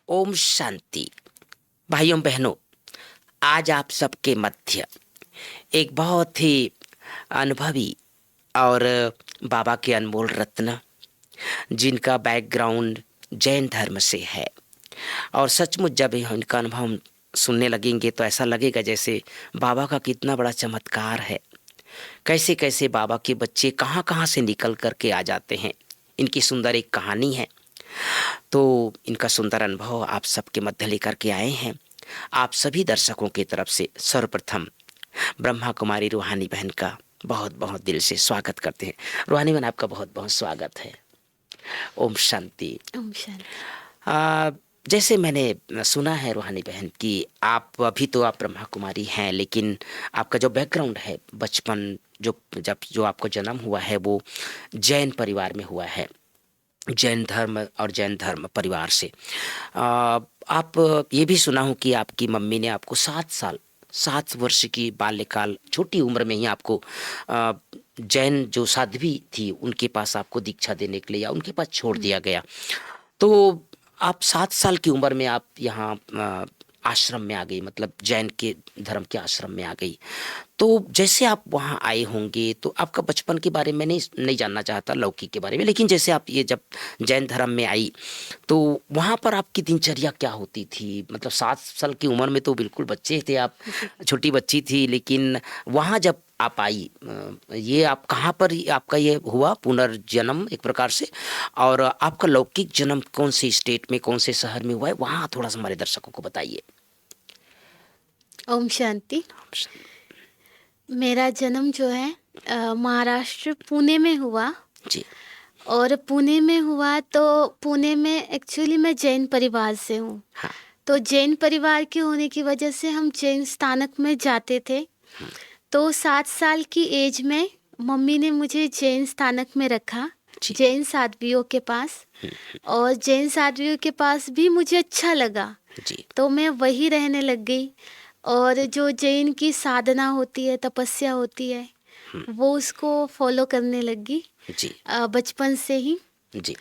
ओम शांति। भाइयों बहनों, आज आप सबके मध्य एक बहुत ही अनुभवी और बाबा के अनमोल रत्न, जिनका बैकग्राउंड जैन धर्म से है। और सचमुच जब इनका अनुभव हम सुनने लगेंगे तो ऐसा लगेगा जैसे बाबा का कितना बड़ा चमत्कार है। कैसे कैसे बाबा के बच्चे कहाँ कहाँ से निकल करके आ जाते हैं। इनकी सुंदर एक कहानी है। तो इनका सुंदर अनुभव आप सबके मध्य लेकर के आए हैं। आप सभी दर्शकों की तरफ से सर्वप्रथम ब्रह्मा कुमारी रूहानी बहन का बहुत बहुत दिल से स्वागत करते हैं। रूहानी बहन, आपका बहुत बहुत स्वागत है। ओम शांति। ओम शांति। आ, जैसे मैंने सुना है रूहानी बहन कि आप अभी तो आप ब्रह्मा कुमारी हैं, लेकिन आपका जो बैकग्राउंड है, बचपन जो आपको जन्म हुआ है वो जैन परिवार में हुआ है, जैन धर्म और जैन धर्म परिवार से। आप ये भी सुना हूँ कि आपकी मम्मी ने आपको 7 वर्ष की बाल्यकाल, छोटी उम्र में ही आपको जैन जो साध्वी थी उनके पास आपको दीक्षा देने के लिए या उनके पास छोड़ दिया गया। तो आप 7 साल की उम्र में आप यहाँ आश्रम में आ गई, मतलब जैन के धर्म के आश्रम में आ गई। तो जैसे आप वहाँ आए होंगे तो आपका बचपन के बारे में नहीं जानना चाहता, लौकिक के बारे में, लेकिन जैसे आप ये जब जैन धर्म में आई तो वहाँ पर आपकी दिनचर्या क्या होती थी? मतलब 7 साल की उम्र में तो बिल्कुल बच्चे थे आप, छोटी बच्ची थी, लेकिन वहाँ जब आप आई, ये आप कहाँ पर आपका ये हुआ पुनर्जन्म एक प्रकार से, और आपका लौकिक जन्म कौन से स्टेट में, कौन से शहर में हुआ है, वहाँ थोड़ा सा हमारे दर्शकों को बताइए। ओम शांति। मेरा जन्म जो है महाराष्ट्र पुणे में हुआ। जी। और पुणे में हुआ तो पुणे में एक्चुअली मैं जैन परिवार से हूँ। हाँ। तो जैन परिवार के होने की वजह से हम जैन स्थानक में जाते थे। तो 7 साल की एज में मम्मी ने मुझे जैन स्थानक में रखा, जैन साध्वियों के पास। और जैन साध्वियों के पास भी मुझे अच्छा लगा, जी। तो मैं वही रहने लग गई। और जो जैन की साधना होती है, तपस्या होती है, वो उसको फॉलो करने लगी जी। बचपन से ही। जी।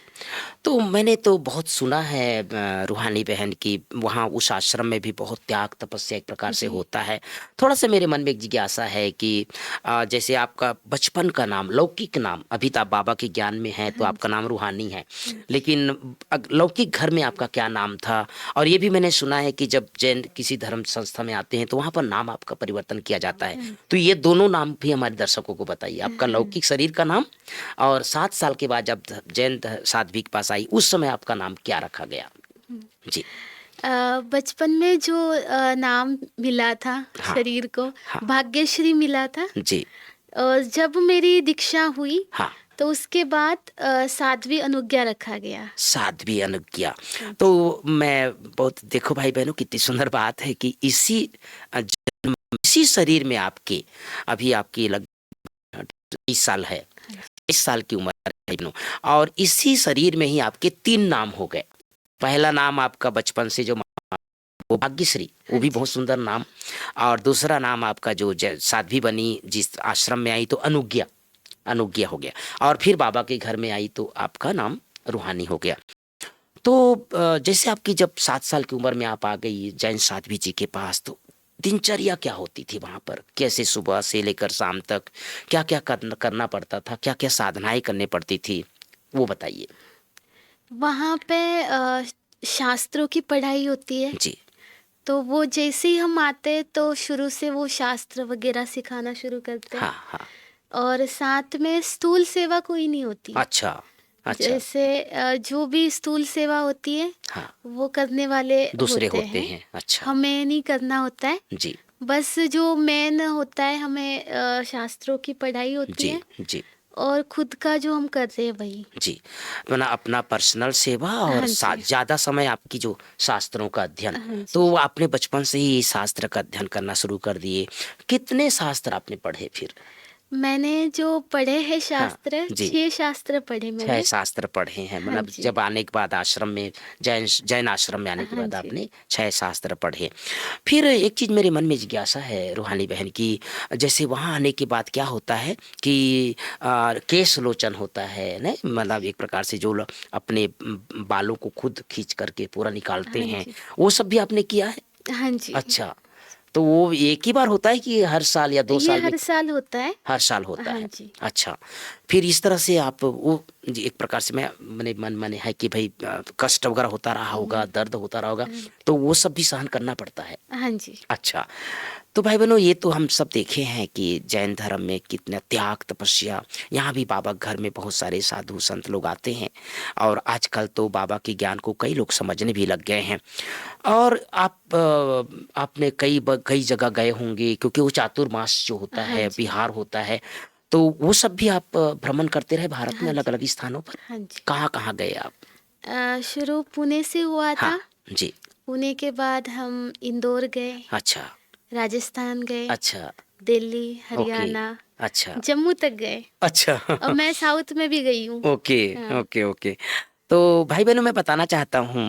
तो मैंने तो बहुत सुना है रूहानी बहन की वहाँ उस आश्रम में भी बहुत त्याग तपस्या एक प्रकार से जी। होता है। थोड़ा सा मेरे मन में एक जिज्ञासा है कि जैसे आपका बचपन का नाम, लौकिक नाम, अभी तो आप बाबा के ज्ञान में हैं तो आपका नाम रूहानी है, लेकिन लौकिक घर में आपका क्या नाम था? और ये भी मैंने सुना है कि जब जैन किसी धर्म संस्था में आते हैं तो वहाँ पर नाम आपका परिवर्तन किया जाता है। तो ये दोनों नाम भी हमारे दर्शकों को बताइए, आपका लौकिक शरीर का नाम और 7 साल के बाद जब जैन साध्वी के पास आई उस समय आपका नाम क्या रखा गया? जी। बचपन में जो नाम मिला था, हाँ। शरीर को हाँ। भाग्यश्री मिला था। जी। और जब मेरी दीक्षा हुई हाँ। तो उसके बाद साध्वी अनुज्ञा रखा गया। साध्वी अनुज्ञा। तो मैं बहुत, देखो भाई बहनों कितनी सुंदर बात है कि जन्म इसी शरीर में आपके, अभी आपकी लगभग 20 साल है, 20 साल की उम्र है बहनों, और इसी शरीर में ही आपके 3 नाम हो गए। पहला नाम आपका बचपन से जो वो भाग्यश्री, वो भी बहुत सुंदर नाम, और दूसरा नाम आपका जो साध्वी बनी जिस आश्रम में आई तो अनुज्ञा, अनुज्ञा हो गया, और फिर बाबा के घर में आई तो आपका नाम रूहानी हो गया। तो जैसे आपकी जब 7 साल की उम्र में आप आ गई जैन साध्वी जी के पास, तो दिनचर्या क्या होती थी वहां पर? कैसे सुबह से लेकर शाम तक क्या क्या करना पड़ता था, क्या क्या साधनाएं करनी पड़ती थी, वो बताइए। वहाँ पे शास्त्रों की पढ़ाई होती है। जी। तो वो जैसे ही हम आते तो शुरू से वो शास्त्र वगैरह सिखाना शुरू करते हैं। हाँ। हाँ। और साथ में स्थूल सेवा कोई नहीं होती। अच्छा। अच्छा। जैसे जो भी स्थूल सेवा होती है हाँ। वो करने वाले दूसरे होते होते हैं, हैं। अच्छा। हमें नहीं करना होता है। जी। बस जो मेन होता है, हमें शास्त्रों की पढ़ाई होती जी। है जी। और खुद का जो हम कर रहे हैं वही। जी। अपना अपना पर्सनल सेवा और हाँ जी। ज़्यादा समय आपकी जो शास्त्रों का अध्ययन। हाँ जी। तो आपने बचपन से ही शास्त्र का अध्ययन करना शुरू कर दिए। कितने शास्त्र आपने पढ़े फिर? मैंने जो पढ़े हैं हाँ शास्त्र, जी। 6 शास्त्र पढ़े 6 मैंने। शास्त्र पढ़े हैं, हाँ मतलब जी। जब आने के बाद आश्रम में जैन आश्रम में आने के हाँ बाद जी। आपने 6 शास्त्र पढ़े। फिर एक चीज़ मेरे मन में जिज्ञासा है रूहानी बहन की, जैसे वहाँ आने के बाद क्या होता है कि केश लोचन होता है ना, मतलब एक प्रकार से जो लोग अपने बालों को खुद खींच करके पूरा निकालते हाँ हैं, जी। वो सब भी आपने किया है? हाँ जी। अच्छा, तो वो एक ही बार होता है कि हर साल या 2 ये साल में? हर साल होता है। हर साल होता हाँ है। जी। अच्छा, फिर इस तरह से आप वो जी एक प्रकार से मैंने मन में है कि भाई कष्ट वगैरह होता रहा होगा, दर्द होता रहा होगा, हाँ तो वो सब भी सहन करना पड़ता है। हाँ जी। अच्छा, तो भाई बहनों ये तो हम सब देखे हैं कि जैन धर्म में कितना त्याग तपस्या, यहाँ भी बाबा घर में बहुत सारे साधु संत लोग आते हैं और आजकल तो बाबा के ज्ञान को कई लोग समझने भी लग गए हैं। और आपने कई जगह गए होंगे, क्योंकि वो चातुर्मास जो होता हाँ है, जी। बिहार होता है, तो वो सब भी आप भ्रमण करते रहे भारत में हाँ अलग जी। अलग स्थानों पर? हाँ जी। कहाँ कहाँ गए आप? शुरू पुणे से हुआ हाँ था। जी। पुणे के बाद हम इंदौर गए, अच्छा। राजस्थान गए, अच्छा। दिल्ली, ओके। हरियाणा, अच्छा। जम्मू तक गए अच्छा। और मैं साउथ में भी गई हूँ। ओके। हाँ। ओके। ओके। तो भाई बहनों मैं बताना चाहता हूँ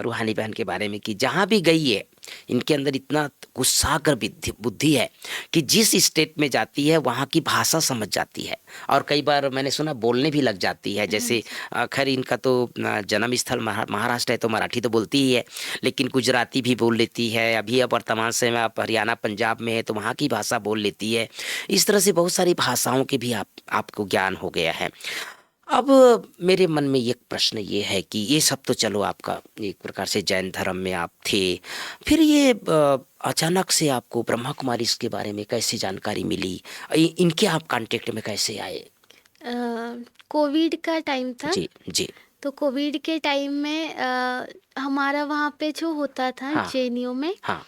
रूहानी बहन के बारे में कि जहाँ भी गई है इनके अंदर इतना गुस्सागर बुद्धि है कि जिस स्टेट में जाती है वहाँ की भाषा समझ जाती है, और कई बार मैंने सुना बोलने भी लग जाती है। हाँ जैसे जी। खैर इनका तो जन्म स्थल महाराष्ट्र है तो मराठी तो बोलती ही है, लेकिन गुजराती भी बोल लेती है। अभी अब वर्तमान समय में आप हरियाणा पंजाब में है तो वहाँ की भाषा बोल लेती है। इस तरह से बहुत सारी भाषाओं के भी आपको ज्ञान हो गया है। अब मेरे मन में एक प्रश्न ये है कि ये सब तो चलो आपका एक प्रकार से जैन धर्म में आप थे, फिर ये अचानक से आपको ब्रह्मा कुमारी इसके बारे में कैसे जानकारी मिली? इनके आप कांटेक्ट में कैसे आए? कोविड का टाइम था। जी। जी। तो कोविड के टाइम में हमारा वहाँ पे जो होता था हाँ। जेएनयू में, हाँ।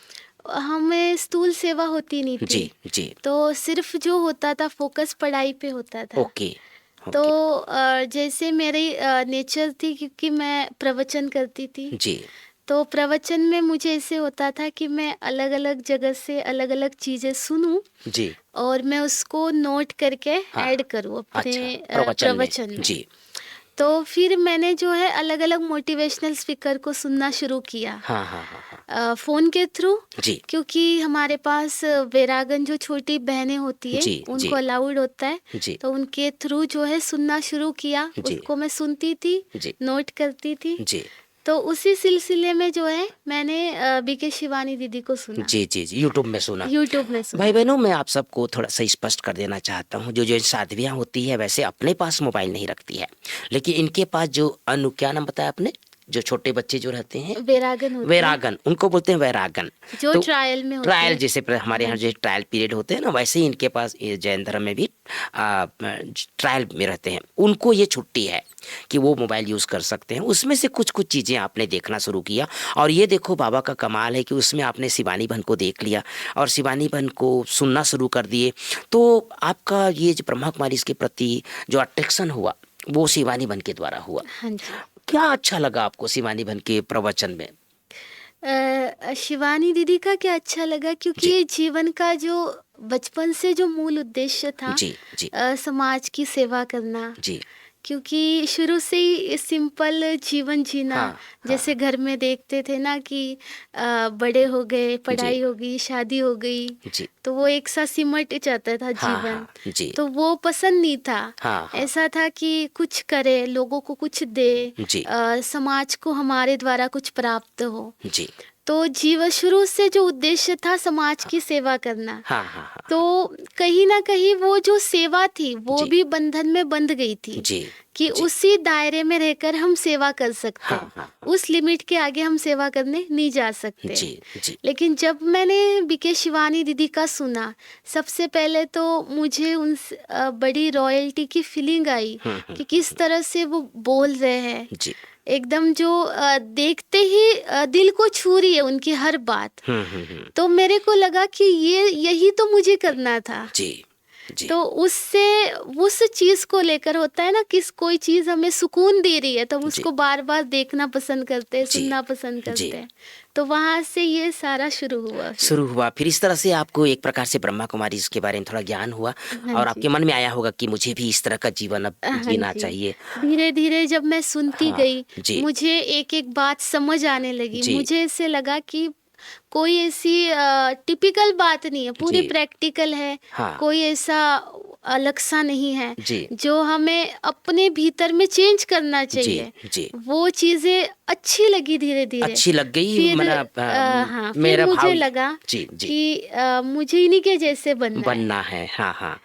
हमें स्थूल सेवा होती नहीं जी। थी। जी। तो सिर्फ जो होता था फोकस पढ़ाई पे होता था। ओके। तो ओके। जैसे मेरी नेचर थी, क्योंकि मैं प्रवचन करती थी, जी। तो प्रवचन में मुझे ऐसे होता था कि मैं अलग अलग जगह से अलग अलग चीज़ें सुनूं जी। और मैं उसको नोट करके हाँ। ऐड करूं अपने अच्छा, प्रवचन में। प्रवचन में। जी। तो फिर मैंने जो है अलग अलग मोटिवेशनल स्पीकर को सुनना शुरू किया हाँ। हाँ। हाँ। हाँ। फ़ोन के थ्रू, जी। क्योंकि हमारे पास वैरागन जो छोटी बहनें होती है जी। उनको जी। अलाउड होता है। जी। तो उनके थ्रू जो है सुनना शुरू किया, जी। उसको मैं सुनती थी, जी। नोट करती थी। जी। तो उसी सिलसिले में जो है मैंने बीके शिवानी दीदी को सुना, जी। जी। जी। यूट्यूब में सुना। यूट्यूब में भाई सुना। बहनों मैं आप सबको थोड़ा सा स्पष्ट कर देना चाहता हूँ, जो जो साध्वियाँ होती है वैसे अपने पास मोबाइल नहीं रखती है, लेकिन इनके पास जो क्या नाम बताया आपने, जो छोटे बच्चे जो रहते हैं वैरागन होते हैं, वैरागन, उनको बोलते हैं वैरागन। जो तो ट्रायल में होते ट्रायल हैं। जैसे हमारे हाँ यहाँ जो जी। ट्रायल पीरियड होते हैं ना, वैसे ही इनके पास ये जैन धर्म में भी ट्रायल में रहते हैं। उनको ये छुट्टी है कि वो मोबाइल यूज़ कर सकते हैं। उसमें से कुछ कुछ चीज़ें आपने देखना शुरू किया, और ये देखो बाबा का कमाल है कि उसमें आपने शिवानी बहन को देख लिया और शिवानी बहन को सुनना शुरू कर दिए। तो आपका ये जो ब्रह्मा कुमारी इसके प्रति जो अट्रैक्शन हुआ वो शिवानी बहन के द्वारा हुआ। हाँ जी। क्या अच्छा लगा आपको शिवानी बहन के प्रवचन में? शिवानी दीदी का क्या अच्छा लगा, क्योंकि जी। ये जीवन का जो बचपन से जो मूल उद्देश्य था, जी। जी। समाज की सेवा करना, जी। क्योंकि शुरू से ही सिंपल जीवन जीना। हाँ। जैसे हाँ। घर में देखते थे ना कि बड़े हो गए, जी। पढ़ाई हो गई, शादी हो गई, जी। तो वो एक साथ सिमट जाता था हाँ। जीवन। हाँ। जी। तो वो पसंद नहीं था। हाँ। हाँ। ऐसा था कि कुछ करे, लोगों को कुछ दे, जी। समाज को हमारे द्वारा कुछ प्राप्त हो। जी। तो जीवन शुरू से जो उद्देश्य था समाज की सेवा करना। हाँ। हाँ। हाँ। तो कहीं ना कहीं वो जो सेवा थी वो जी। भी बंधन में बंध गई थी, जी। कि जी। उसी दायरे में रहकर हम सेवा कर सकते हाँ। हैं। हाँ। उस लिमिट के आगे हम सेवा करने नहीं जा सकते। जी। जी। लेकिन जब मैंने बीके शिवानी दीदी का सुना, सबसे पहले तो मुझे उन बड़ी रॉयल्टी की फीलिंग आई कि किस तरह से वो बोल रहे हैं। जी। एकदम जो देखते ही दिल को छू रही है उनकी हर बात। तो मेरे को लगा कि ये यही तो मुझे करना था। जी। जी, तो उससे उस चीज़ को लेकर होता है ना कि कोई चीज़ हमें सुकून दे रही है तो हम जी, उसको बार-बार देखना पसंद करते हैं, जी, सुनना पसंद जी। करते हैं। तो वहाँ से ये सारा शुरू हुआ फिर। शुरू हुआ, फिर इस तरह से आपको एक प्रकार से ब्रह्मा कुमारी इसके बारे में थोड़ा ज्ञान हुआ हाँ और जी। आपके मन में आया होगा कि मुझे भी इस तरह का जीवन अब हाँ जीना जी। चाहिए। धीरे-धीरे जब मैं सुनती हाँ, गई, जी, मुझे एक-एक बात समझ आने लगी। जी, मुझे ऐसे लगा कि कोई ऐसी टिपिकल बात नहीं है, पूरी जी, प्रैक्टिकल है, हाँ, कोई ऐसा अलग सा नहीं है, जी, जो हमें अपने भीतर में चेंज करना जी, चाहिए। जी। वो चीज़ें अच्छी लगी धीरे-धीरे। अच्छी लग गई फिर मना हाँ, फिर मेरा मुझे भाव लगा जी, जी। कि मुझे इन्हीं के जैसे बनना है। बनना है, हाँ, हाँ।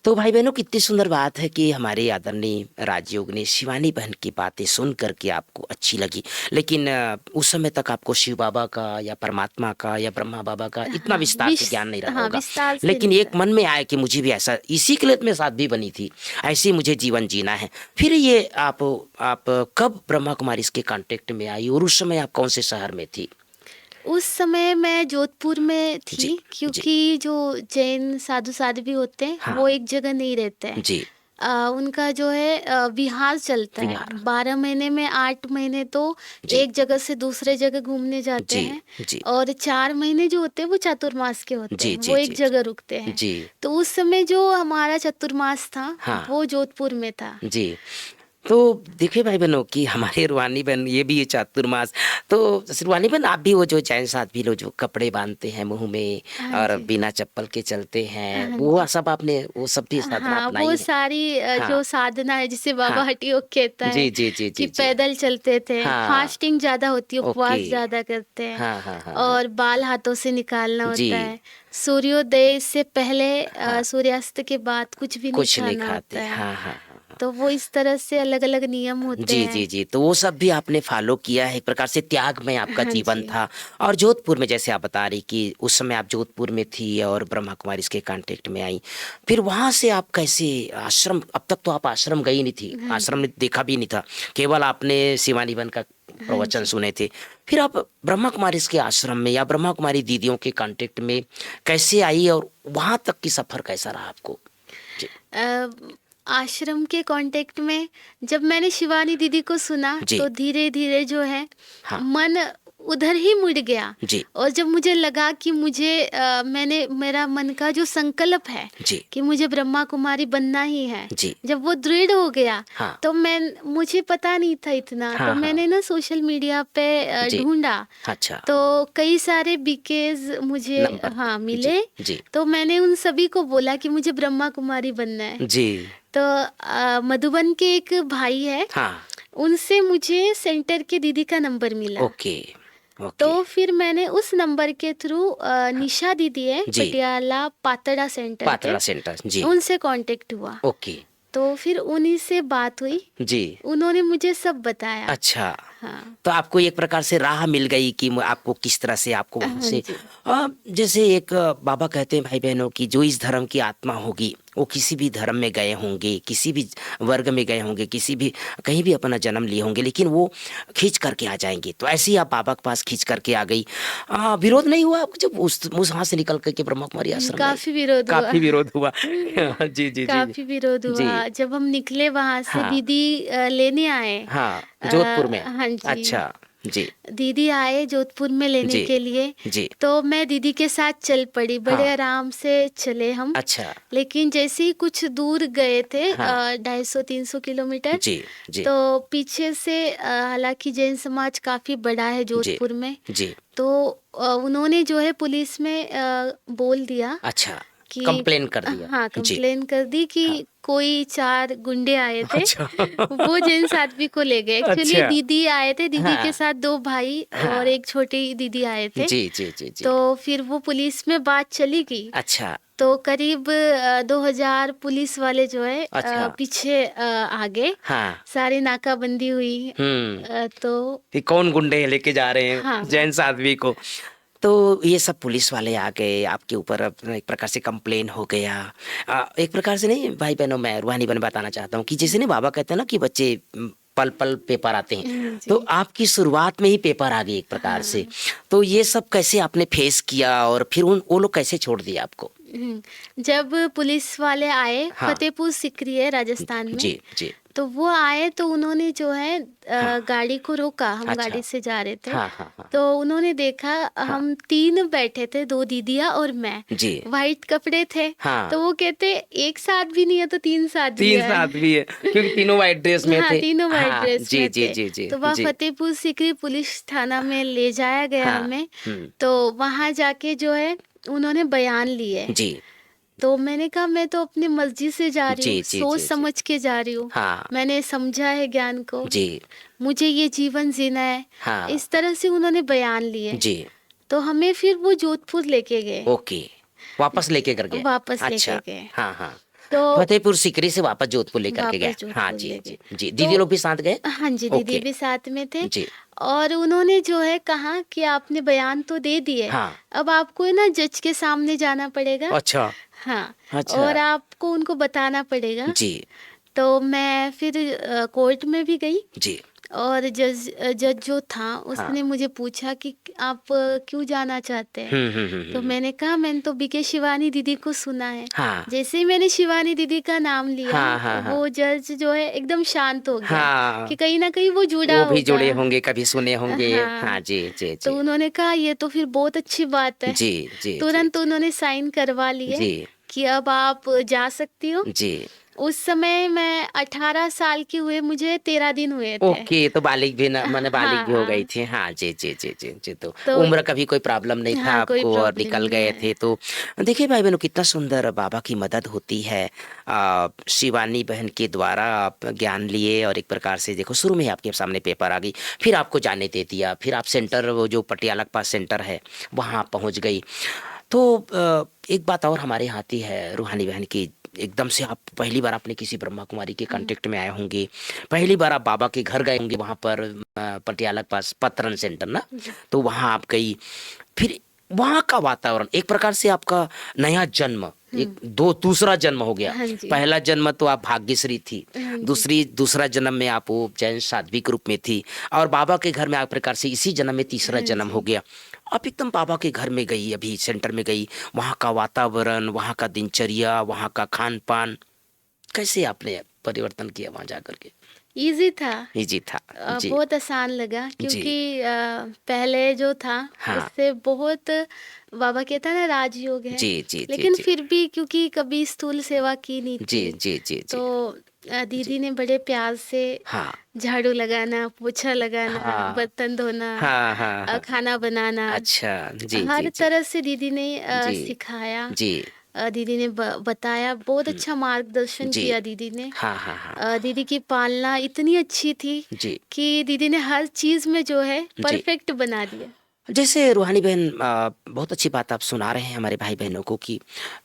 तो भाई-बहनों कितनी सुंदर बात है कि हमारे आदरणीय राजयोग ने शिवानी बहन की बातें सुन कर के आपको अच्छी लगी। लेकिन उस समय तक आपको शिव बाबा का या परमात्मा का या ब्रह्मा बाबा का इतना हाँ, विस्तार से ज्ञान नहीं रहा हाँ, होगा। विस्तार से लेकिन नहीं एक था। मन में आया कि मुझे भी ऐसा इसी के लिए तो मैं साध्वी बनी थी, ऐसे ही मुझे जीवन जीना है। फिर ये आप कब ब्रह्मा कुमारीज़ के कॉन्टेक्ट में आई और उस समय आप कौन से शहर में थी? उस समय मैं जोधपुर में जी, थी जी। क्योंकि जो जैन साधु साध्वी होते हैं हाँ, वो एक जगह नहीं रहते हैं। जी, उनका जो है विहार चलता है। विहार। 12 महीने में 8 महीने तो जी, एक जगह से दूसरे जगह घूमने जाते जी, हैं जी। और 4 महीने जो होते हैं वो चातुर्मास के होते जी, हैं, जी, वो एक जी, जगह रुकते जी। हैं। जी, तो उस समय जो हमारा चातुर्मास था हाँ। वो जोधपुर में था। जी। तो देखिए भाई-बहनों कि हमारे रूहानी बहन ये भी ये चातुर्मास तो रूहानी बहन आप भी वो जो जैन साध्वी लोग जो कपड़े बाँधते हैं मुँह में हाँ और जी। बिना चप्पल के चलते हैं, हाँ वो जी। सब आपने वो सब भी साधना हाँ, अपनाई वो है? सारी हाँ, जो साधना है जिसे बाबा हाँ। हठयोग कहता है जी, जी, जी, कि जी, जी। पैदल चलते थे, हाँ, फास्टिंग ज़्यादा होती है, ओके। उपवास ज़्यादा करते हैं हाँ, हाँ, हाँ, हाँ। और बाल हाथों से निकालना होता जी, है। सूर्योदय से पहले हाँ, सूर्यास्त के बाद कुछ भी नहीं कुछ नहीं खाना खाते। होता है। हाँ, हाँ, हाँ, हाँ। तो वो इस तरह से अलग-अलग नियम होते जी, जी, हैं। जी। तो वो सब भी आपने फ़ॉलो किया है, एक प्रकार से त्यागमय आपका हाँ जीवन जी। था और जोधपुर में जैसे आप बता रही कि उस समय आप जोधपुर में थी और ब्रह्मा कुमारीज़ के कॉन्टेक्ट में आई। फिर वहाँ से आप कैसे आश्रम अब तक तो आप आश्रम गई नहीं थी, हाँ आश्रम जी। में देखा भी नहीं था, केवल आपने शिवानी बहन का हाँ प्रवचन जी। सुने थे। फिर आप ब्रह्मा कुमारीज़ के आश्रम में या ब्रह्मा कुमारी दीदियों के कॉन्टेक्ट में कैसे आई और वहाँ तक की सफ़र कैसा रहा आपको? जी, अ, आश्रम के कांटेक्ट में जब मैंने शिवानी दीदी को सुना जी, तो धीरे-धीरे जो है हाँ, मन उधर ही मुड़ गया जी, और जब मुझे लगा कि मुझे मैंने मेरा मन का जो संकल्प है जी, कि मुझे ब्रह्मा कुमारी बनना ही है, जी, जब वो दृढ़ हो गया हाँ, तो मुझे पता नहीं था इतना, तो हाँ, हाँ, मैंने ना सोशल मीडिया पे जी, ढूँढा अच्छा। तो कई सारे बीकेज़ मुझे नंबर हाँ, जी, मिले। जी, तो मैंने उन सभी को बोला कि मुझे ब्रह्मा कुमारी बनना है। जी, तो मधुबन के एक भाई है, हाँ, उनसे मुझे सेंटर के दीदी का नंबर मिला। ओके, ओके, तो फिर मैंने उस नंबर के थ्रू निशा दीदी है, जी, पटियाला पातड़ा सेंटर पातड़ा के, सेंटर, जी, उनसे कांटेक्ट हुआ। ओके, तो फिर उन्हीं से बात हुई, जी, उन्होंने मुझे सब बताया। अच्छा। हाँ। तो आपको एक प्रकार से राह मिल गई कि आपको किस तरह से आपको वहाँ हाँ से जी। जैसे एक बाबा कहते हैं भाई-बहनों की जो इस धर्म की आत्मा होगी, वो किसी भी धर्म में गए होंगे, किसी भी वर्ग में गए होंगे, किसी भी कहीं भी अपना जन्म लिए होंगे, लेकिन वो खींच करके आ जाएँगे। तो ऐसे ही आप बाबा के पास खींच करके आ गई। विरोध नहीं हुआ आपको जब उस वहाँ से निकल कर के ब्रह्मा कुमारी आश्रम में आई? काफ़ी विरोध हुआ। काफ़ी विरोध हुआ। जी, जी, जी, जी। काफ़ी विरोध जी, हुआ। जब हम निकले वहाँ से हाँ, दीदी लेने आए। हाँ, जोधपुर में। हाँ जी। अच्छा, जी, दीदी आए जोधपुर में लेने जी, के लिए, जी, तो मैं दीदी के साथ चल पड़ी, बड़े हाँ, आराम से चले हम। अच्छा, लेकिन जैसे ही कुछ दूर गए थे हाँ, 250-300 किलोमीटर, जी, जी, तो पीछे से हालाँकि जैन समाज काफ़ी बड़ा है जी, जोधपुर में, जी, तो उन्होंने जो है पुलिस में बोल दिया अच्छा, कि कंप्लेन कर दिया। हाँ, जी, कंप्लेन कर दी कि हाँ, कोई 4 गुंडे आए थे, अच्छा, वो जैन साध्वी को ले गए। एक्चुअली अच्छा, दीदी आए थे, दीदी के हाँ, साथ 2 भाई और हाँ, एक छोटी दीदी आए थे। जी, जी, जी, जी, तो फिर वो पुलिस में बात चली गई, अच्छा, तो करीब 2000 पुलिस वाले जो है अच्छा, पीछे आ गए, हाँ, सारी नाकाबंदी हुई। हुँ, तो कि कौन गुंडे लेके जा रहे हैं हाँ, जैन साध्वी को। तो ये सब पुलिस वाले आ गए, आपके ऊपर अब एक प्रकार से कंप्लेन हो गया। एक प्रकार से नहीं भाई-बहनों मैं रूहानी बहन बताना चाहता हूँ कि जैसे ना बाबा कहते हैं ना कि बच्चे पल-पल पेपर आते हैं, तो जी, आपकी शुरुआत में ही पेपर आ गए एक प्रकार से। हाँ। तो ये सब कैसे आपने फेस किया और फिर उन वो लोग कैसे छोड़ दिए आपको? जब पुलिस वाले आए, हाँ। फतेहपुर सीकरी है राजस्थान में, जी, जी। तो वो आए तो उन्होंने जो है हाँ। गाड़ी को रोका, हम अच्छा। गाड़ी से जा रहे थे। हाँ, हाँ, हाँ। तो उन्होंने देखा, हाँ। हम 3 बैठे थे, 2 दीदियाँ और मैं, जी। व्हाइट कपड़े थे। हाँ। तो वो कहते एक साथ भी नहीं है तो 3 साथ भी 3 है। साथ भी है, क्योंकि तीनों व्हाइट ड्रेस में हाँ, थे। तीनों व्हाइट हाँ, ड्रेस जी, में जी, थे। जी, जी, तो वहाँ जी। फतेहपुर सीकरी पुलिस थाना में ले जाया गया हाँ। हमें। हुँ। तो वहाँ जाके जो है उन्होंने बयान लिए। जी। तो मैंने कहा मैं तो अपनी मर्जी से जा रही जी, हूँ, जी, सोच जी, जी। समझ के जा रही हूँ। हाँ। मैंने समझा है ज्ञान को, जी। मुझे ये जीवन जीना है। हाँ। इस तरह से उन्होंने बयान लिए। जी। तो हमें फिर वो जोधपुर लेके गए, ओके। वापस लेके कर गए। वापस लेके अच्छा। गए। हाँ, हाँ। तो फतेहपुर सीकरी से वापस जोधपुर लेकर के गए। वापस हाँ, जोधपुर जी, ले जी, गए। जी। तो दीदी लोग भी साथ गए? हाँ जी, दीदी ओके। भी साथ में थे। जी। और उन्होंने जो है कहा कि आपने बयान तो दे दिए, हाँ। अब आपको है ना जज के सामने जाना पड़ेगा। अच्छा। हाँ, अच्छा। और आपको उनको बताना पड़ेगा। जी। तो मैं फिर कोर्ट में भी गई, जी। और जज जो था हाँ। उसने मुझे पूछा कि आप क्यों जाना चाहते हैं? हुँ, हुँ, हुँ, तो हुँ। मैंने कहा मैंने तो बीके शिवानी दीदी को सुना है। हाँ। जैसे ही मैंने शिवानी दीदी का नाम लिया, हाँ, हाँ, हाँ। वो जज जो है एकदम शांत हो गया हाँ। कि कहीं न कहीं वो जुड़ा वो भी होगा। जुड़े होंगे, कभी सुने होंगे। हाँ, हाँ, जी, जी, तो जी। उन्होंने कहा ये तो फिर बहुत अच्छी बात है। जी, जी, जी, तुरंत उन्होंने साइन करवा लिए जी। कि अब आप जा सकती हो। जी। उस समय मैं 18 साल की हुए, मुझे 13 दिन हुए थे। ओके, तो बालिग भी ना, माने बालिग भी हो गई हाँ, थी। हाँ, जी, जी, जी, जी, जी। तो तो उम्र का भी कोई प्रॉब्लम नहीं था हाँ, कोई आपको और प्रॉब्लम निकल नहीं गए है। थे। तो देखिए भाई-बहनों, कितना सुंदर बाबा की मदद होती है। शिवानी बहन के द्वारा आप ज्ञान लिए और एक प्रकार से देखो शुरू में ही आपके सामने पेपर आ गई, फिर आपको जाने दे दिया, फिर आप सेंटर, वो जो पटियाला के पास सेंटर है, वहाँ आप पहुँच गई। तो एक बात और हमारे यहाँ आती है रूहानी बहन की, एकदम से आप पहली बार आपने किसी ब्रह्मा कुमारी के हुँ, कांटेक्ट में आए होंगे, पहली बार आप बाबा के घर गए होंगे वहाँ पर, पटियाला के पास पतरन सेंटर ना, जी। तो वहाँ आप गई। फिर वहाँ का वातावरण एक प्रकार से आपका नया जन्म, एक हुँ, दो दूसरा जन्म हो गया। हाँ जी, पहला जन्म तो आप भाग्यश्री थी, हाँ जी। दूसरा जन्म में आप वो जैन साध्वी के रूप में थी, और बाबा के घर में आप प्रकार से इसी जन्म में तीसरा हाँ जन्म हो जी। गया। आप एकदम बाबा के घर में गई, अभी सेंटर में गई, वहाँ का वातावरण, वहाँ का दिनचर्या, वहाँ का खान-पान, कैसे आपने परिवर्तन किया वहाँ जाकर के? ईज़ी था। ईज़ी था। जी, बहुत आसान लगा, जी। क्योंकि पहले जो था हाँ। उससे बहुत, बाबा कहता है ना राजयोग है, जी, जी, जी, लेकिन जी। फिर भी क्योंकि कभी स्थूल सेवा की नहीं जी, थी, जी, जी, जी। तो जी। दीदी ने बड़े प्यार से हाँ। झाड़ू लगाना, पोछा लगाना, हाँ। बर्तन धोना, हाँ, हाँ, हाँ। खाना बनाना, अच्छा। जी, जी, हर जी। तरह से दीदी ने जी, सिखाया। जी। दीदी ने बताया, बहुत हुँ। अच्छा मार्गदर्शन जी। किया दीदी ने। हाँ, हाँ, हाँ। दीदी की पालना इतनी अच्छी थी जी, कि दीदी ने हर चीज़ में जो है जी। परफेक्ट बना दिया। जैसे रूहानी बहन, बहुत अच्छी बात आप सुना रहे हैं हमारे भाई-बहनों को कि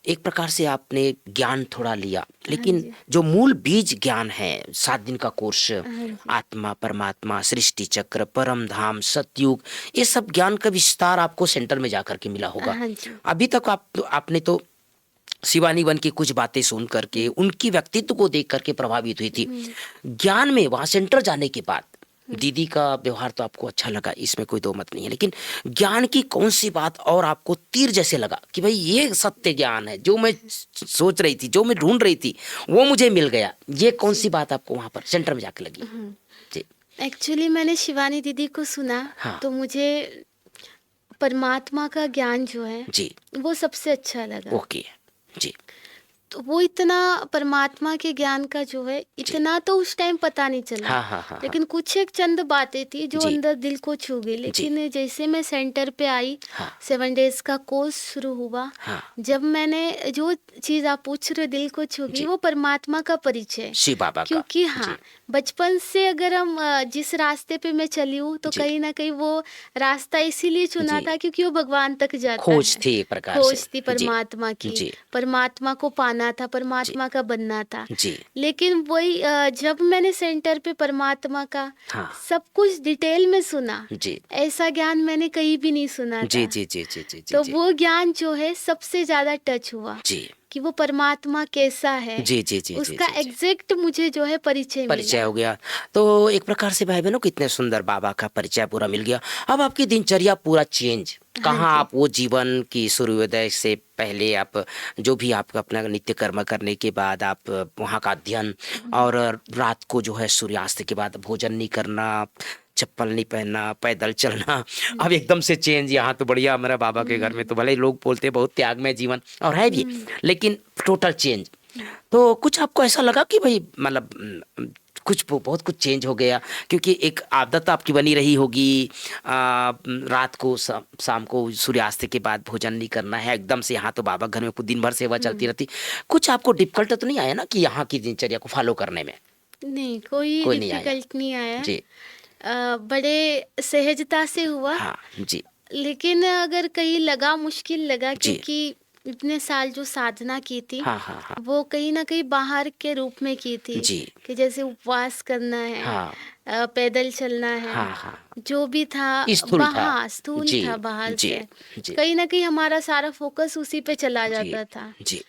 एक प्रकार से आपने ज्ञान थोड़ा लिया, हाँ लेकिन जी, जो मूल बीज ज्ञान है, 7 दिन का कोर्स, हाँ जी, आत्मा, परमात्मा, सृष्टि चक्र, परम धाम, सतयुग, ये सब ज्ञान का विस्तार आपको सेंटर में जाकर के मिला होगा। हाँ जी। अभी तक आपने तो शिवानी बहन की कुछ बातें सुन कर के, हुँ, उनकी व्यक्तित्व को देख कर के प्रभावित हुई थी। हुँ, ज्ञान में वहाँ सेंटर जाने के बाद हुँ। दीदी का व्यवहार तो आपको अच्छा लगा, इसमें कोई दो मत नहीं है, लेकिन ज्ञान की कौन-सी बात और आपको तीर जैसे लगा कि भई ये सत्य ज्ञान है, जो मैं सोच रही थी, जो मैं ढूँढ रही थी, वो मुझे मिल गया। ये जी, कौन-सी बात आपको वहाँ पर सेंटर में जाके लगी? हुँ। जी। एक्चुअली मैंने शिवानी दीदी को सुना, हाँ। तो मुझे परमात्मा का ज्ञान जो है, जी। वो सबसे अच्छा लगा। ओके। जी, तो वो इतना परमात्मा के ज्ञान का जो है, जी। इतना तो उस टाइम पता नहीं चला, हाँ, हाँ, हाँ, हाँ। लेकिन कुछ एक चंद बातें थी जो जी, अंदर दिल को छू गई। जी। लेकिन जैसे मैं सेंटर पे आई, हाँ, 7 डेज का कोर्स शुरू हुआ, हाँ। जब मैंने जो चीज़ आप पूछ रहे हो दिल को छू गई, जी। वो परमात्मा का परिचय। शिव बाबा का। क्योंकि जी, हाँ, बचपन से अगर हम जिस रास्ते पे मैं चली हूँ, तो जी, कहीं न कहीं वो रास्ता इसीलिए चुना जी। था क्योंकि वो भगवान तक जाता खोज है। थी एक प्रकार से। खोज थी जी, परमात्मा की, जी, परमात्मा को पाना था, जी, परमात्मा का बनना था। जी। लेकिन वही जब मैंने सेंटर पे परमात्मा का हाँ। सब कुछ डिटेल में सुना, जी। ऐसा ज्ञान मैंने कहीं भी नहीं सुना जी, था। जी, जी, जी, जी, जी, तो जी। वो ज्ञान जो है सबसे ज़्यादा टच हुआ। जी। कि वो परमात्मा कैसा है, जी, जी, जी, जी, उसका जी, जी। एग्जैक्ट मुझे जो है परिचय परिचय मिला। हो गया। तो एक प्रकार से भाई-बहनों कितने सुंदर बाबा का परिचय पूरा मिल गया। अब आपकी दिनचर्या पूरा चेंज, हाँ कहाँ जी। आप वो जीवन की सूर्योदय से पहले आप जो भी आप अपना नित्य कर्म करने के बाद आप वहाँ का अध्ययन और रात को जो है सूर्यास्त के बाद भोजन नहीं करना, चप्पल नहीं पहनना, पैदल चलना, हुँ, अब एकदम से चेंज यहाँ तो बढ़िया मेरा बाबा के घर में हुँ, तो भले ही लोग बोलते हैं बहुत त्यागमय जीवन और है भी, हुँ, लेकिन टोटल चेंज। हुँ। तो कुछ आपको ऐसा लगा कि भाई मतलब कुछ बहुत कुछ चेंज हो गया क्योंकि एक आदत आपकी बनी रही होगी रात को शाम को सूर्यास्त के बाद भोजन नहीं करना है एकदम से यहाँ तो बाबा घर में पूरे दिन भर सेवा चलती हुँ। रहती कुछ आपको डिफिकल्ट तो नहीं आया ना कि यहाँ की दिनचर्या को फॉलो करने में नहीं, कोई कोई नहीं आया डिफ़िकल्ट नहीं आया। जी बड़े सहजता से हुआ, हाँ जी लेकिन अगर कहीं लगा मुश्किल लगा जी क्योंकि इतने साल जो साधना की थी, हाँ हाँ हाँ वो कहीं न कहीं बाहर के रूप में की थी, जी कि जैसे उपवास करना है, हाँ पैदल चलना है, हाँ हाँ जो भी था स्थूल था स्थूल जी था बाहर जी से। जी कहीं न कहीं हमारा सारा फ़ोकस उसी पे चला जी जाता था। जी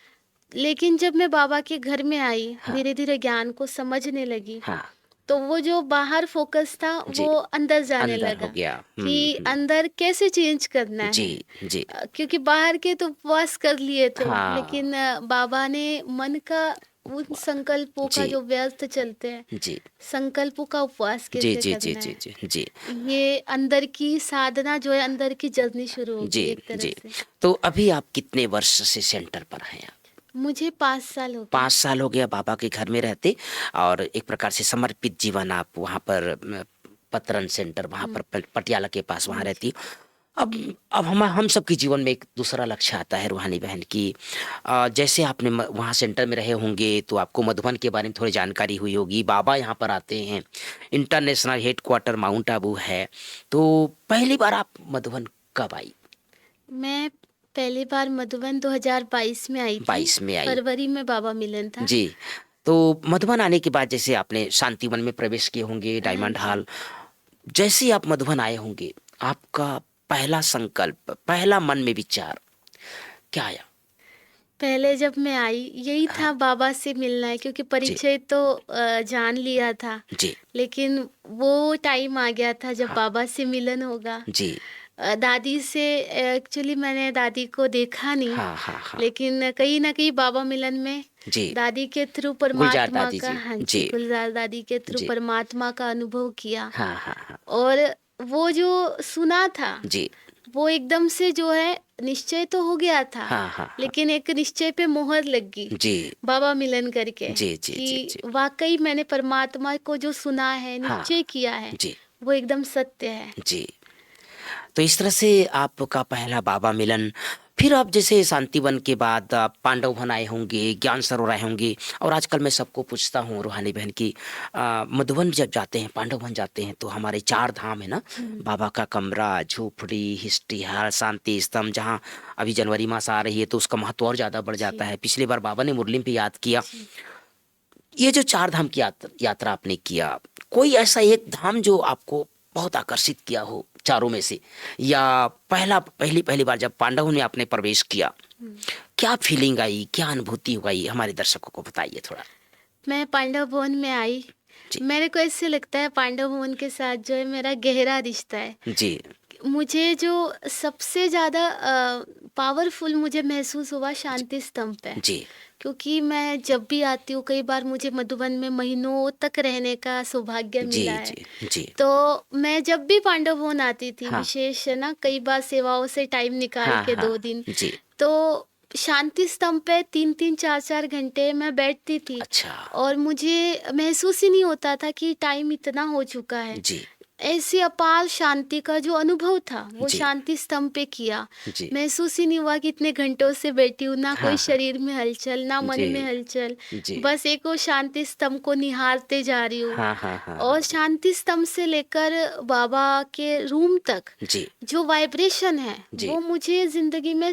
लेकिन जब मैं बाबा के घर में आई, हाँ धीरे-धीरे ज्ञान को समझने लगी, हाँ तो वो जो बाहर फ़ोकस था, जी वो अंदर जाने अंदर हो लगा गया कि अंदर कैसे चेंज करना जी है। जी क्योंकि बाहर के तो उपवास कर लिए थे, हाँ लेकिन बाबा ने मन का उन संकल्पों का जी जो व्यर्थ चलते हैं, जी संकल्पों का उपवास जी, कैसे जी, जी, करना जी, है। जी, जी, ये अंदर की साधना जो है, अंदर की जर्नी शुरू हो जी, गई एक तरह जी। से। तो अभी आप कितने वर्ष से सेंटर पर हैं आप? मुझे 5 साल हो गए। 5 साल हो गया बाबा के घर में रहते और एक प्रकार से समर्पित जीवन आप वहाँ पर पतरन सेंटर वहाँ हुँ, पर पटियाला के पास वहाँ हाँ रहती जी। हो। अब हम सबके जीवन में एक दूसरा लक्ष्य आता है रूहानी बहन की जैसे आपने वहाँ सेंटर में रहे होंगे तो आपको मधुबन के बारे में थोड़ी जानकारी हुई होगी बाबा यहाँ पर आते हैं इंटरनेशनल हेडक्वार्टर माउंट आबू है तो पहली बार आप मधुबन कब आई मैं पहली बार मधुबन 2022 में आई थी। 22 में आई फरवरी में बाबा मिलन था। जी तो मधुबन आने के बाद जैसे आपने शांतिवन में प्रवेश किए होंगे हाँ डायमंड जी। हॉल जैसे ही आप मधुबन आए होंगे आपका पहला संकल्प पहला मन में विचार क्या आया पहले जब मैं आई, यही हाँ था बाबा से मिलना है क्योंकि जी परिचय तो जान लिया था, जी लेकिन वो टाइम आ गया था जब हाँ बाबा से मिलन होगा। जी दादी से एक्चुअली मैंने दादी को देखा नहीं, हाँ हाँ हाँ लेकिन कहीं न कहीं बाबा मिलन में जी दादी के थ्रू गुलजार परमात्मा दादी का, जी हाँ जी, जी गुलज़ार दादी के थ्रू जी परमात्मा का अनुभव किया। हाँ हाँ हाँ और वो जो सुना था, जी वो एकदम से जो है निश्चय तो हो गया था, हाँ हाँ हाँ लेकिन एक निश्चय पे मोहर लग गई जी बाबा मिलन करके जी जी जी कि जी वाक़ई मैंने परमात्मा को जो सुना है, हाँ निश्चय किया है, जी वो एकदम सत्य है। जी तो इस तरह से आपका पहला बाबा मिलन फिर आप जैसे शांतिवन के बाद आप पांडव वन आए होंगे ज्ञान सरोवर आए होंगे और आजकल मैं सबको पूछता हूँ रूहानी बहन की मधुबन जब जाते हैं पांडव वन जाते हैं तो हमारे 4 धाम है ना हुँ, बाबा का कमरा झोपड़ी हिस्ट्री हाल शांति स्तंभ जहाँ अभी जनवरी मास आ रही है तो उसका महत्व और ज़्यादा बढ़ जाता जी, है पिछली बार बाबा ने मुरली पे याद किया जी। ये जो 4 धाम की यात्रा आपने किया, कोई ऐसा एक धाम जो आपको बहुत आकर्षित किया हो चारों में से? या पहली बार जब पांडवों में आपने प्रवेश किया, हुँ। क्या फीलिंग आई, क्या अनुभूति हुई? हमारे दर्शकों को बताइए थोड़ा। मैं पांडव भवन में आई, जी, मेरे को ऐसे लगता है पांडव भवन के साथ जो है मेरा गहरा रिश्ता है। जी, मुझे जो सबसे ज़्यादा पावरफुल मुझे महसूस हुआ शांति स्तंभ पे, जी, क्योंकि मैं जब भी आती हूँ, कई बार मुझे मधुबन में महीनों तक रहने का सौभाग्य जी, मिला है। जी, जी। तो मैं जब भी पांडव भवन आती थी, हाँ, विशेष है ना, कई बार सेवाओं से टाइम निकाल हाँ, के हाँ। 2 दिन, जी, तो शांति स्तंभ पे 3-3 4-4 घंटे मैं बैठती थी अच्छा। और मुझे महसूस ही नहीं होता था कि टाइम इतना हो चुका है। जी, ऐसी अपार शांति का जो अनुभव था, वो जी, शांति स्तंभ पे किया। जी। महसूस ही नहीं हुआ कि इतने घंटों से बैठी हूँ, ना हाँ, कोई हाँ। शरीर में हलचल, ना मन में जी, हलचल। जी। बस एक वो शांति स्तंभ को निहारते जा रही हूँ हाँ, हाँ, हाँ, और हाँ। शांति स्तंभ से लेकर बाबा के रूम तक जी, जो वाइब्रेशन है, जी, वो मुझे ज़िंदगी में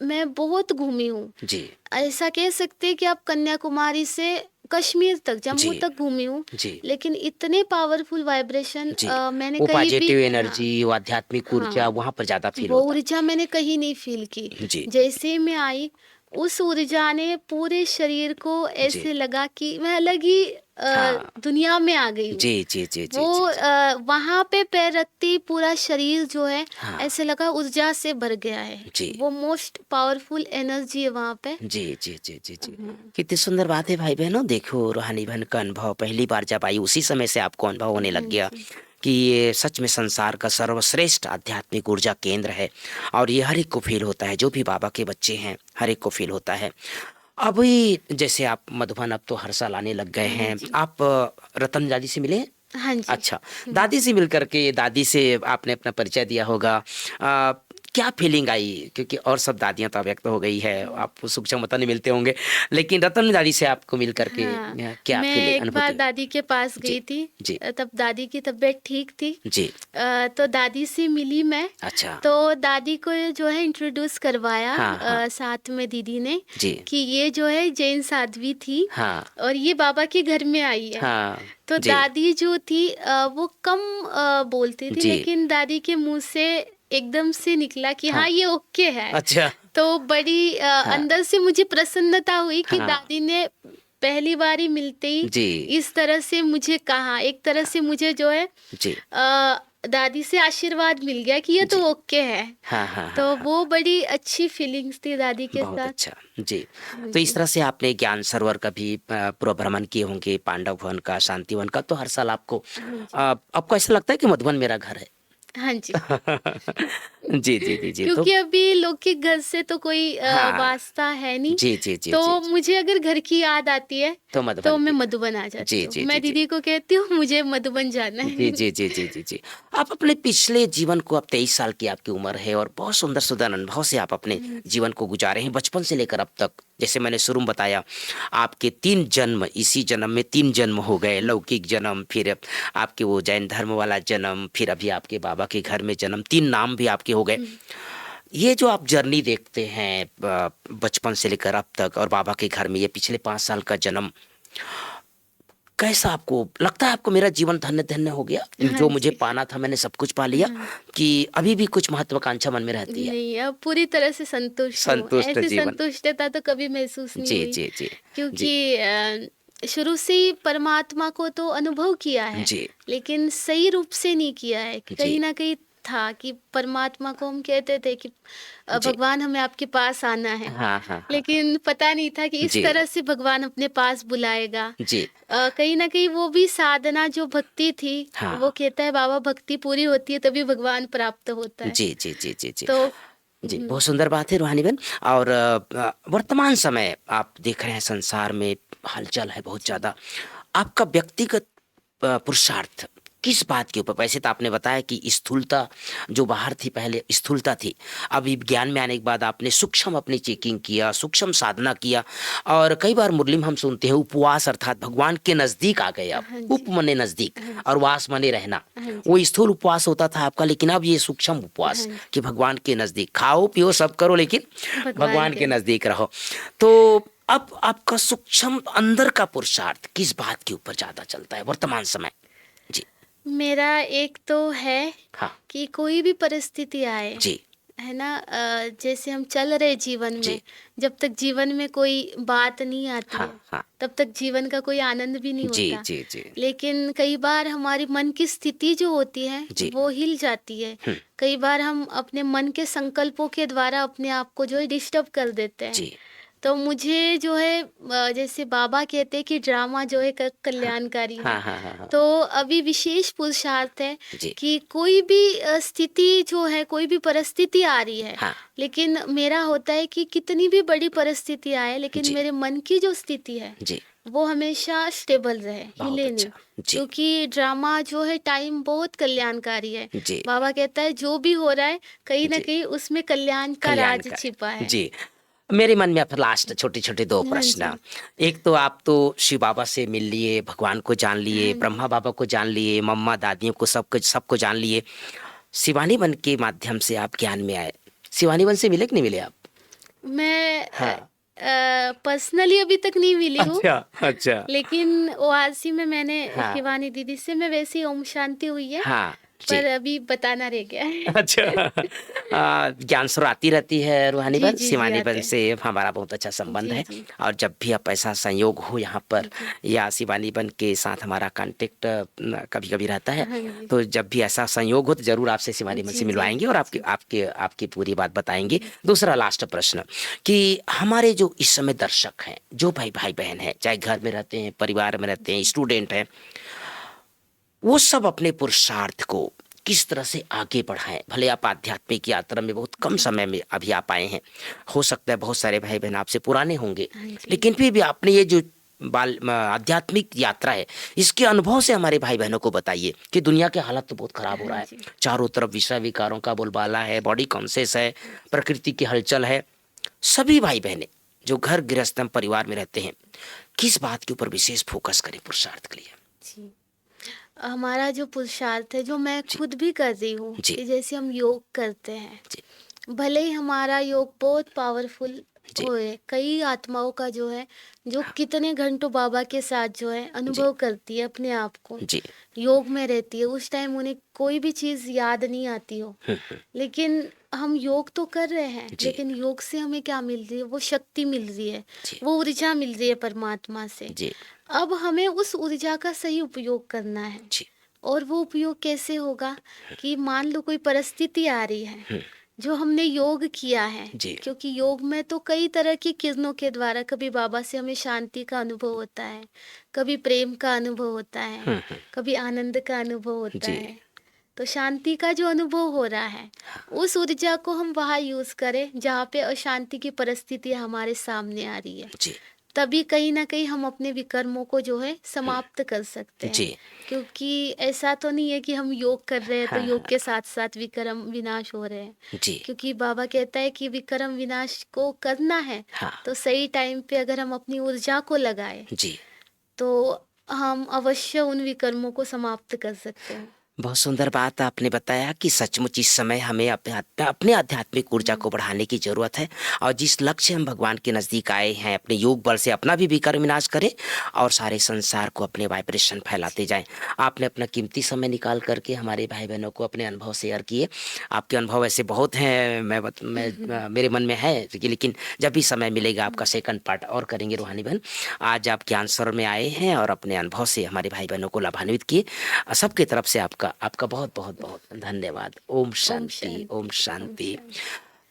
मैं बहुत घूमी हूँ। जी, ऐसा कह सकते हैं कि आप कन्याकुमारी से कश्मीर तक, जम्मू जी, तक घूमी हूँ, जी, लेकिन इतने पावरफुल वाइब्रेशन जी। मैंने वो कहीं भी, पॉजिटिव हाँ, एनर्जी, वो आध्यात्मिक ऊर्जा हाँ, वहाँ पर ज़्यादा फ़ील वो होता। ऊर्जा मैंने कहीं नहीं फ़ील की। जी, जैसे ही मैं आई, उस ऊर्जा ने पूरे शरीर को जी। ऐसे लगा कि मैं अलग ही हाँ। दुनिया में आ गई हूँ। जी, जी, जी, जी, वो जी, जी। वहाँ पे पैर रखते ही पूरा शरीर जो है हाँ। ऐसे लगा ऊर्जा से भर गया है। जी। वो मोस्ट पावरफुल एनर्जी है वहाँ पे। जी, जी, जी, जी, जी। हुँ। कितनी सुंदर बात है भाई-बहनों। देखो रूहानी बहन का अनुभव पहली बार जब आई उसी समय से आपको अनुभव होने हाँ लग गया जी। कि ये सच में संसार का सर्वश्रेष्ठ आध्यात्मिक ऊर्जा केंद्र है और ये हर एक को फ़ील होता है, जो भी बाबा के बच्चे हैं, हर एक को फ़ील होता है। अभी जैसे आप मधुबन अब तो हर साल आने लग गए हाँ हैं। जी। आप रतन दादी से मिले हैं? हाँ जी। अच्छा, हुँ। दादी से मिल कर के दादी से आपने अपना परिचय दिया होगा। क्या फीलिंग आई? क्योंकि और सब दादियाँ तो व्यक्त हो गई है, हुँ। आप सूक्ष्मता नहीं मिलते होंगे, लेकिन रतन दादी से आपको मिल कर के हाँ, क्या मैं फीलिंग एक बार अनुभूति? दादी के पास जी, गई थी। जी, तब दादी की तबीयत ठीक थी। जी। तो दादी से मिली मैं। अच्छा। तो दादी को जो है इंट्रोड्यूस करवाया हाँ, हाँ। साथ में दीदी ने जी। कि ये जो है जैन साध्वी थी हाँ, और ये बाबा के घर में आई है। हाँ। तो जी, दादी जो थी वो कम बोलती थी, जी। लेकिन दादी के मुँह से एकदम से निकला कि हाँ। हाँ, ये ओके है। अच्छा। तो बड़ी हाँ, अंदर से मुझे प्रसन्नता हुई कि हाँ। दादी ने पहली बारी मिलते ही जी, इस तरह से मुझे कहा। एक तरह से मुझे जो है जी, दादी से आशीर्वाद मिल गया कि ये तो जी। ओके है। हाँ, हाँ, हाँ, तो हाँ। वो बड़ी अच्छी फीलिंग्स थी दादी के बहुत साथ। अच्छा। जी। हाँ तो इस जी। तरह से आपने ज्ञान सरोवर का भी पूरा भ्रमण किए होंगे, पांडव वन का, शांति वन का, तो हर साल आपको हाँ जी। आपको ऐसा लगता है कि मधुबन मेरा घर है? हाँ जी। जी, जी, जी, जी। तो क्योंकि अभी लौकिक घर से तो कोई हाँ। वास्ता है नहीं। जी, जी, जी, तो जी, जी। मुझे अगर घर की याद आती है तो तो मधुबन मैं की मधुबन आ जाती जी, हूँ। जी, जी, मैं जी। दीदी को कहती हूँ मुझे मधुबन जाना जी, है। जी, जी, जी, जी, जी। आप अपने पिछले जीवन को अब 23 साल की आपकी उम्र है और बहुत सुंदर-सुंदर अनुभव से आप अपने हाँ जी। जीवन को गुज़ारे हैं, बचपन से लेकर अब तक। जैसे मैंने शुरू में बताया, आपके 3 जन्म, इसी जन्म में 3 जन्म हो गए, लौकिक जन्म, फिर आपके वो जैन धर्म वाला जन्म, फिर अभी आपके बाबा के घर में जन्म, 3 नाम भी आपके हो गए। हुँ। ये जो आप जर्नी देखते हैं बचपन से लेकर अब तक और बाबा के घर में ये पिछले 5 साल का जन्म, कैसा आपको लगता है आपको मेरा जीवन धन्य-धन्य हो गया? हाँ जो मुझे जी। पाना था मैंने सब कुछ पा लिया हाँ। कि अभी भी कुछ महत्वाकांक्षा मन में रहती है? नहीं, अब पूरी तरह से संतुष्ट हूँ। संतुष्ट ऐसी जीवन। संतुष्टता तो कभी महसूस नहीं जी, हुई, जी, जी। जी, क्योंकि शुरू से ही परमात्मा को तो अनुभव किया है, जी, लेकिन सही रूप से नहीं किया है। जी, कहीं न कहीं था कि परमात्मा को हम कहते थे कि जी। भगवान हमें आपके पास आना है, हाँ, हाँ, हाँ। लेकिन पता नहीं था कि इस जी, तरह से भगवान अपने पास बुलाएगा। जी। कहीं न कहीं वो भी साधना जो भक्ति थी, हाँ। वो कहता है बाबा भक्ति पूरी होती है तभी भगवान प्राप्त होता है। जी, जी, जी, जी, जी। तो जी, हुँ। बहुत सुंदर बात है रूहानी बहन और वर्तमान समय आप देख रहे हैं संसार में हलचल है बहुत जी। ज़्यादा। आपका व्यक्तिगत पुरुषार्थ किस बात के ऊपर? वैसे तो आपने बताया कि स्थूलता जो बाहर थी पहले स्थूलता थी। अभी विज्ञान में आने के बाद आपने सूक्ष्म अपनी चेकिंग किया, सूक्ष्म साधना किया और कई बार मुरली में हम सुनते हैं उपवास अर्थात भगवान के नज़दीक आ गए आप। हाँ उप जी। माने नज़दीक हाँ और जी। वास माने रहना। हाँ जी। वो स्थूल उपवास होता था आपका लेकिन अब ये सूक्ष्म उपवास हाँ जी। कि भगवान के नज़दीक खाओ, पियो, सब करो लेकिन भगवान भगवान के के नज़दीक रहो। तो अब आपका सूक्ष्म अंदर का पुरुषार्थ किस बात के ऊपर ज़्यादा चलता है वर्तमान समय? जी। मेरा एक तो है हाँ। कि कोई भी परिस्थिति आए, जी, है ना? जैसे हम चल रहे जीवन जी। में, जब तक जीवन में कोई बात नहीं आती हाँ, है, हाँ। तब तक जीवन का कोई आनंद भी नहीं जी, होता। जी, जी। लेकिन कई बार हमारी मन की स्थिति जो होती है, जी। वो हिल जाती है। हुँ। कई बार हम अपने मन के संकल्पों के द्वारा अपने आप को जो है डिस्टर्ब कर देते हैं। जी। तो मुझे जो है जैसे बाबा कहते हैं कि ड्रामा जो है हाँ। कल्याणकारी है। हाँ, हाँ, हाँ, हाँ। तो अभी विशेष पुरुषार्थ है जी। कि कोई भी स्थिति जो है, कोई भी परिस्थिति आ रही है, हाँ। लेकिन मेरा होता है कि कितनी भी बड़ी परिस्थिति आए, लेकिन जी, मेरे मन की जो स्थिति है, जी। वो हमेशा स्टेबल रहे, बहुत हिले नहीं। अच्छा। जी, क्योंकि ड्रामा जो है टाइम बहुत कल्याणकारी है। जी, बाबा कहता है जो भी हो रहा है, कहीं न जी। कहीं उसमें कल्याण का राज कल्याणकारी। छिपा है। जी। मेरे मन में अब लास्ट छोटे-छोटे 2 हाँ प्रश्न। जी। एक तो आप तो शिव बाबा से मिल लिए, भगवान को जान लिए, हाँ जी। ब्रह्मा बाबा को जान लिए, मम्मा, दादियों को सबको जान लिए। शिवानी वन के माध्यम से आप ज्ञान में आए। शिवानी वन से मिले कि नहीं मिले आप? मैं हाँ। पर्सनली अभी तक नहीं मिली हूँ, अच्छा, अच्छा। लेकिन ओआरसी में मैंने हाँ, शिवानी दीदी से मैं वैसे ही ओम शांति हुई है। हाँ। जी। पर अभी बताना रह गया है। अच्छा। ज्ञान स्रोत आती रहती है रूहानी जी, बहन, जी, जी, शिवानी आते बहन हैं। से हमारा बहुत अच्छा संबंध जी, है। जी। और जब भी आप ऐसा संयोग हो यहाँ पर जी। या शिवानी बहन के साथ हमारा कांटेक्ट कभी-कभी रहता है, हाँ जी। तो जब भी ऐसा संयोग हो तो ज़रूर आपसे शिवानी बहन से जी, जी, मिलवाएँगे और आपकी जी। आपके आपकी पूरी बात बताएँगे। दूसरा लास्ट प्रश्न कि हमारे जो इस समय दर्शक हैं, जो भाई-बहन हैं, चाहे घर में रहते हैं, परिवार में रहते हैं, जी। स्टूडेंट हैं, वो सब अपने पुरुषार्थ को किस तरह से आगे बढ़ाएँ? भले आप आध्यात्मिक यात्रा में बहुत कम जी। समय में अभी आप आए हैं। हो सकता है बहुत सारे भाई-बहन आपसे पुराने होंगे, हाँ जी। लेकिन फिर भी आपने ये जो आध्यात्मिक यात्रा है, इसके अनुभव से हमारे भाई-बहनों को बताइए कि दुनिया के हालात तो बहुत खराब हो हाँ रहा है। जी। चारों तरफ विषय विकारों का बोलबाला है, बॉडी कॉन्शियस है, प्रकृति की हलचल है। सभी भाई-बहनें जो घर गृहस्थ परिवार में रहते हैं, किस बात के ऊपर विशेष फोकस करें पुरुषार्थ के लिए? जी। हमारा जो पुरुषार्थ है, जो मैं जी, खुद भी कर रही हूँ, जी, कि जैसे हम योग करते हैं, जी, भले ही हमारा योग बहुत पावरफुल जी, होए, कई आत्माओं का जो है, जो कितने घंटों बाबा के साथ जो है जी, अनुभव करती है अपने आप को, जी। योग में रहती है, उस टाइम उन्हें कोई भी चीज़ याद नहीं आती हो। हुँ, हुँ। लेकिन हम योग तो कर रहे हैं, जी, लेकिन योग से हमें क्या मिल रही है? वो शक्ति मिल रही है, जी, वो ऊर्जा मिल रही है परमात्मा से। जी, अब हमें उस ऊर्जा का सही उपयोग करना है। जी। और वो उपयोग कैसे होगा? कि मान लो कोई परिस्थिति आ रही है, हुँ, जो हमने योग किया है, जी, क्योंकि योग में तो कई तरह की किरणों के द्वारा कभी बाबा से हमें शांति का अनुभव होता है, कभी प्रेम का अनुभव होता है, हुँ, हुँ। कभी आनंद का अनुभव होता जी, है। तो शांति का जो अनुभव हो रहा है, उस ऊर्जा को हम वहाँ यूज़ करें जहाँ पे अशांति की परिस्थितियाँ हमारे सामने आ रही है। जी, तभी कहीं न कहीं हम अपने विकर्मों को जो है हुँ, समाप्त कर सकते हैं। जी, क्योंकि ऐसा तो नहीं है कि हम योग कर रहे हैं तो हाँ, योग हाँ, के साथ-साथ विकर्म विनाश हो रहे हैं। जी, क्योंकि बाबा कहता है कि विकर्म विनाश को करना है, हाँ, तो सही टाइम पे अगर हम अपनी ऊर्जा को लगाएँ, जी। तो हम अवश्य उन विकर्मों को समाप्त कर सकते हैं। बहुत सुंदर बात आपने बताया कि सचमुच इस समय हमें अपने आध्यात्मिक ऊर्जा हुँ। को बढ़ाने की ज़रूरत है और जिस लक्ष्य हम भगवान के नज़दीक आए हैं अपने योग बल से अपना भी विकर्म विनाश करें और सारे संसार को अपने वाइब्रेशन फैलाते जाएं। आपने अपना कीमती समय निकाल करके हमारे भाई बहनों को अपने अनुभव शेयर किए। आपके अनुभव ऐसे बहुत हैं मेरे मन में है कि लेकिन जब भी समय मिलेगा आपका सेकंड पार्ट और करेंगे रूहानी बहन। आज आप ज्ञान सरोवर में आए हैं और अपने अनुभव से हमारे भाई बहनों को लाभान्वित किए। सबकी तरफ से आपका आपका बहुत बहुत बहुत धन्यवाद। ओम ओम शांति, ओम शांति, ओम शांति। शांति।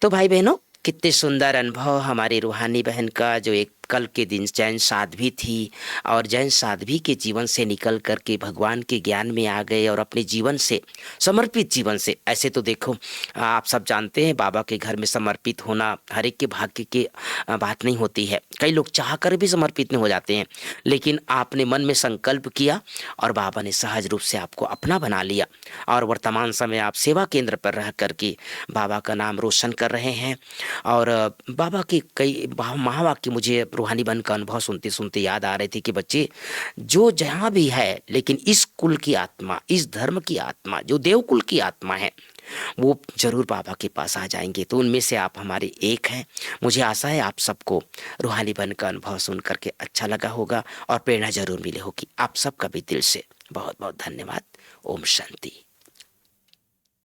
तो भाई बहनों कितने सुंदर अनुभव हमारी रूहानी बहन का जो एक कल के दिन जैन साध्वी थी और जैन साध्वी के जीवन से निकल करके भगवान के ज्ञान में आ गए और अपने जीवन से समर्पित जीवन से ऐसे तो देखो आप सब जानते हैं बाबा के घर में समर्पित होना हर एक के भाग्य की बात नहीं होती है। कई लोग चाह कर भी समर्पित नहीं हो जाते हैं, लेकिन आपने मन में संकल्प किया और बाबा ने सहज रूप से आपको अपना बना लिया और वर्तमान समय आप सेवा केंद्र पर रह करके बाबा का नाम रोशन कर रहे हैं। और बाबा के कई महावाक्य मुझे रूहानी बहन का अनुभव सुनते सुनते याद आ रहे थे कि बच्चे जो जहाँ भी है लेकिन इस कुल की आत्मा, इस धर्म की आत्मा, जो देव कुल की आत्मा है, वो जरूर बाबा के पास आ जाएंगे। तो उनमें से आप हमारे एक हैं। मुझे आशा है आप सबको रूहानी बहन का अनुभव सुन करके अच्छा लगा होगा और प्रेरणा जरूर मिली होगी। आप सबका भी दिल से बहुत बहुत धन्यवाद। ओम शांति।